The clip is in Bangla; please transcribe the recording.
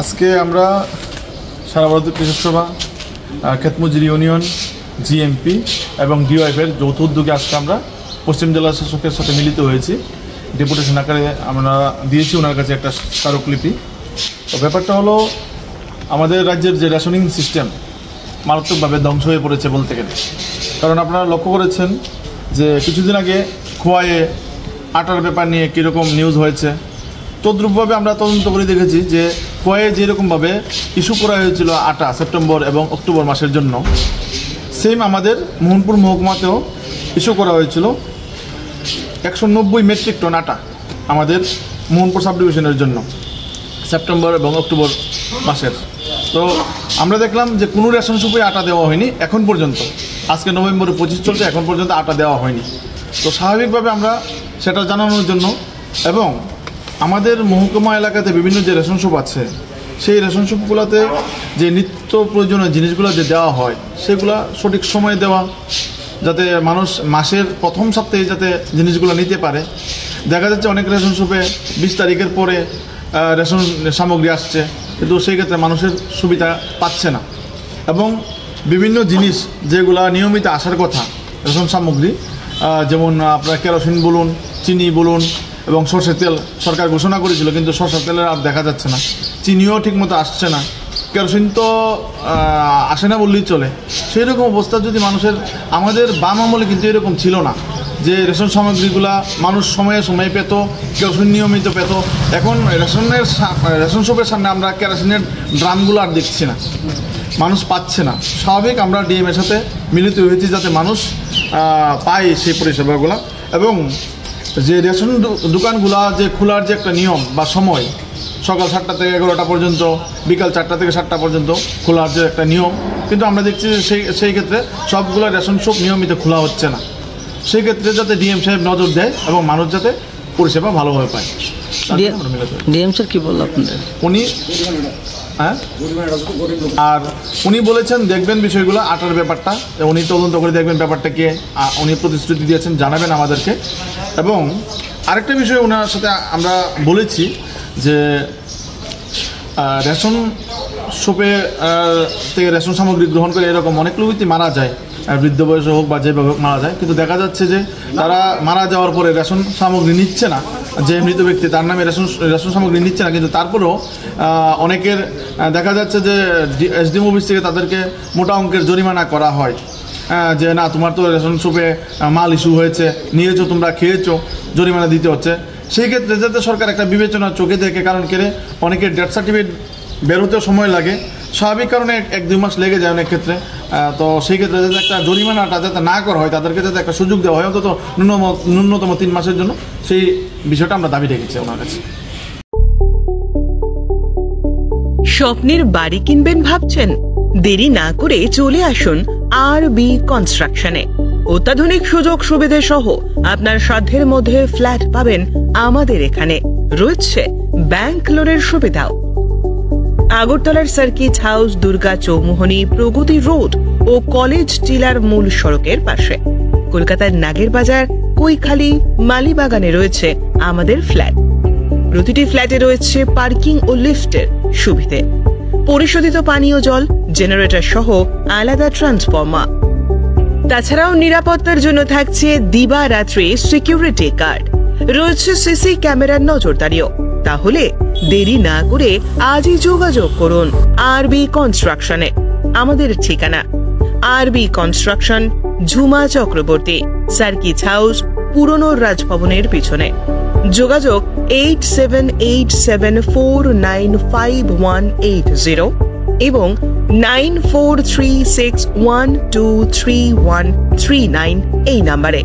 আজকে আমরা সারা ভারতীয় কৃষক সভা, ক্ষেত মজুরি ইউনিয়ন, জিএমপি এবং ডিওয়াইফের যৌথ উদ্যোগে আজকে আমরা পশ্চিম জেলা শাসকের সাথে মিলিত হয়েছি। ডেপুটেশন আকারে আমরা দিয়েছি ওনার কাছে একটা স্মারকলিপি। তো ব্যাপারটা হলো, আমাদের রাজ্যের যে রেশনিং সিস্টেম মারাত্মকভাবে ধ্বংস হয়ে পড়েছে বলতে গেলে। কারণ আপনারা লক্ষ্য করেছেন যে কিছুদিন আগে খোয়াইয়ে আটার ব্যাপার নিয়ে কীরকম নিউজ হয়েছে, তদ্রূপভাবে আমরা তদন্ত করে দেখেছি যে খোয়াইয়ে যেরকমভাবে ইস্যু করা হয়েছিল আটা সেপ্টেম্বর এবং অক্টোবর মাসের জন্য, সেম আমাদের মোহনপুর মহকুমাতেও ইস্যু করা হয়েছিল 190 মেট্রিক টন আটা আমাদের মোহনপুর সাব ডিভিশনের জন্য সেপ্টেম্বর এবং অক্টোবর মাসের। তো আমরা দেখলাম যে কোনো রেশন শপে আটা দেওয়া হয়নি এখন পর্যন্ত। আজকে নভেম্বরে 25 চলছে, এখন পর্যন্ত আটা দেওয়া হয়নি। তো স্বাভাবিকভাবে আমরা সেটা জানানোর জন্য এবং আমাদের মহকুমা এলাকাতে বিভিন্ন যে রেশন শপ আছে, সেই রেশন শপগুলোতে যে নিত্য প্রয়োজনীয় জিনিসগুলো যে দেওয়া হয় সেগুলো সঠিক সময়ে দেওয়া, যাতে মানুষ মাসের প্রথম সপ্তাহে যাতে জিনিসগুলো নিতে পারে। দেখা যাচ্ছে অনেক রেশন শপে 20 তারিখের পরে রেশন সামগ্রী আসছে, কিন্তু সেই ক্ষেত্রে মানুষের সুবিধা পাচ্ছে না। এবং বিভিন্ন জিনিস যেগুলা নিয়মিত আসার কথা রেশন সামগ্রী, যেমন আপনার কেরোসিন বলুন, চিনি বলুন এবং সরষের তেল সরকার ঘোষণা করেছিল, কিন্তু সরষের তেলের আর দেখা যাচ্ছে না। চিনিও ঠিকমতো আসছে না, কেরোসিন তো আসে না বললেই চলে। সেই রকম অবস্থা যদি মানুষের, আমাদের বাম আমলে কিন্তু এরকম ছিল না যে রেশন সামগ্রীগুলা মানুষ সময়ে সময়ে পেত, কেরোসিন নিয়মিত পেত। এখন রেশন শপের সামনে আমরা কেরোসিনের ড্রামগুলো আর দেখছি না, মানুষ পাচ্ছে না। স্বাভাবিক আমরা ডিএমের সাথে মিলিত হয়েছি যাতে মানুষ পায় সেই পরিষেবাগুলো। এবং যে রেশন দোকানগুলা যে খোলার যে একটা নিয়ম বা সময়, সকাল 7টা থেকে 11টা পর্যন্ত, বিকাল 4টা থেকে 7টা পর্যন্ত খোলার যে একটা নিয়ম, কিন্তু আমরা দেখছি যে সেই ক্ষেত্রে সবগুলো রেশন শপ নিয়মিত খোলা হচ্ছে না। সেই ক্ষেত্রে যাতে ডিএম সাহেব নজর দেয় এবং মানুষ যাতে পরিষেবা ভালোভাবে পায়। ডিএম স্যার কী বলল আপনাদের? উনি বলেছেন দেখবেন বিষয়গুলো, আটার ব্যাপারটা উনি তদন্ত করে দেখবেন ব্যাপারটাকে, উনি প্রতিশ্রুতি দিয়েছেন, জানাবেন আমাদেরকে। এবং আরেকটা বিষয় ওনার সাথে আমরা বলেছি যে রেশন শপে থেকে রেশন সামগ্রী গ্রহণ করে এরকম অনেক লোকই মারা যায়, বৃদ্ধ বয়সে হোক বা যেভাবে হোক মারা যায়, কিন্তু দেখা যাচ্ছে যে তারা মারা যাওয়ার পরে রেশন সামগ্রী নিচ্ছে না। যে মৃত ব্যক্তি তার নামে রেশন সামগ্রী নিচ্ছে না, কিন্তু তারপরেও অনেকের দেখা যাচ্ছে যে এসডিএম অফিস থেকে তাদেরকে মোটা অঙ্কের জরিমানা করা হয় যে না, তোমার তো রেশন শপে মাল ইস্যু হয়েছে, নিয়েছো, তোমরা খেয়েছো, জরিমানা দিতে হচ্ছে। সেই ক্ষেত্রে যাতে সরকার একটা বিবেচনা চোখে দেখে, কারণ কেড়ে অনেকের ডেথ সার্টিফিকেট বেরোতেও সময় লাগে, স্বাভাবিক কারণে 1-2 মাস লেগে যায় অনেক ক্ষেত্রে। তো সেই ক্ষেত্রে যাতে একটা জরিমানাটা যাতে না করা হয়, তাদেরকে যাতে একটা সুযোগ দেওয়া হয় অন্তত ন্যূনতম 3 মাসের জন্য, সেই বিষয়টা আমরা দাবি রেখেছি ওনার কাছে। স্বপ্নের বাড়ি কিনবেন ভাবছেন? দেরি না করে চলে আসুন আরবি কনস্ট্রাকশনে। অত্যাধুনিক সুযোগ সুবিধা সহ আপনার সাধ্যের মধ্যে ফ্ল্যাট পাবেন আমাদের এখানে। রয়েছে ব্যাংক লোনের সুবিধাও। আগরতলার সার্কিট হাউস, দুর্গা চৌমুহনী, প্রগতি রোড ও কলেজ টিলার মূল সড়কের পাশে। কলকাতার নাগের বাজার, কৈখালি, মালিবাগানে রয়েছে আমাদের ফ্ল্যাট। প্রতিটি ফ্ল্যাটে রয়েছে পার্কিং ও লিফটের সুবিধে, পরিশোধিত পানীয় জল, জেনারেটর সহ আলাদা ট্রান্সফরমার। তাছাড়াও নিরাপত্তার জন্য থাকছে দিবারাত্রি সিকিউরিটি গার্ড, রয়েছে সিসি ক্যামেরার নজরদারিও। তাহলে দেরি না করে আজই যোগাযোগ করুন আরবি কনস্ট্রাকশনে। আমাদের ঠিকানা আরবি construction, Jhuma Chakraborty, circuit house, পুরনো রাজভবনের পিছনে। যোগাযোগ 8787495180 এবং 9436123139 এই নাম্বারে।